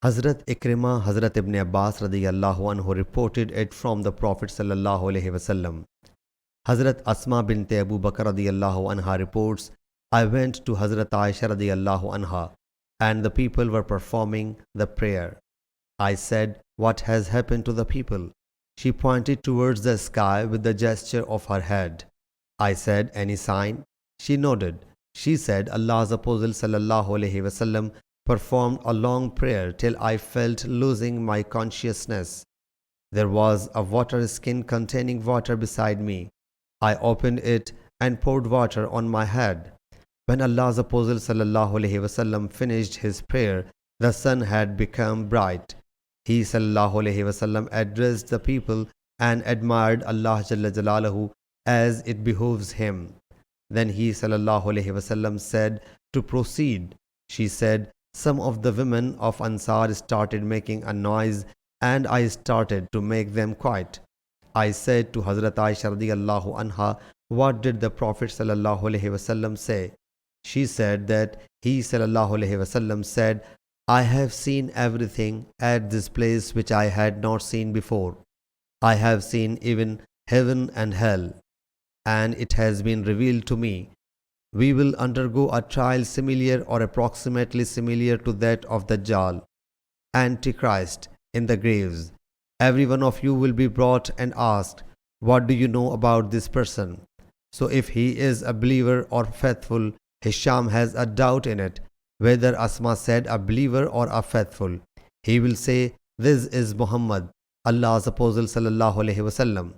Hazrat Ikrimah, Hazrat Ibn Abbas radiyallahu anhu reported it from the Prophet sallallahu alaihi wasallam. Hazrat Asma bint Abu Bakr radiyallahu anha reports, I went to Hazrat Aisha radiyallahu anha and the people were performing the prayer. I said, what has happened to the people? She pointed towards the sky with the gesture of her head. I said, any sign? She nodded. She said, Allah's Apostle sallallahu alaihi wasallam performed a long prayer till I felt losing my consciousness. There was a water skin containing water beside me. I opened it and poured water on my head. When Allah's Apostle sallallahu alaihi wasallam finished his prayer, the sun had become bright. He sallallahu alaihi wasallam addressed the people and admired Allah Jalla Jalaluhu as it behooves him. Then he sallallahu alaihi wasallam said to proceed. She said, some of the women of Ansar started making a noise and I started to make them quiet. I said to Hazrat Aisha radiyallahu anha, what did the Prophet sallallahu alaihi wasallam say? She said that he sallallahu alaihi wasallam said, I have seen everything at this place which I had not seen before. I have seen even heaven and hell, and it has been revealed to me. We will undergo a trial similar or approximately similar to that of the Dajjal, Antichrist, in the graves. Every one of you will be brought and asked, what do you know about this person? So if he is a believer or faithful, Hisham has a doubt in it, whether Asma said a believer or a faithful. He will say, this is Muhammad, Allah's Apostle sallallahu alaihi wasallam,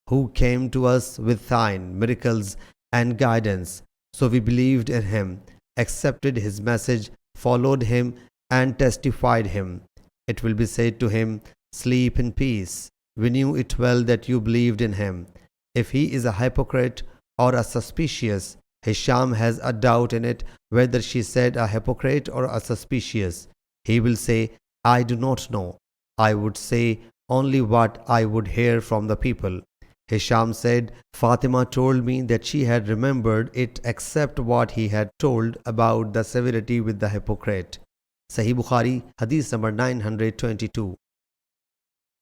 who came to us with signs, miracles and guidance. So we believed in him, accepted his message, followed him and testified him. It will be said to him, sleep in peace. We knew it well that you believed in him. If he is a hypocrite or a suspicious, Hisham has a doubt in it whether she said a hypocrite or a suspicious. He will say, I do not know. I would say only what I would hear from the people. Hisham said, Fatima told me that she had remembered it except what he had told about the severity with the hypocrite. Sahih Bukhari, Hadith number 922.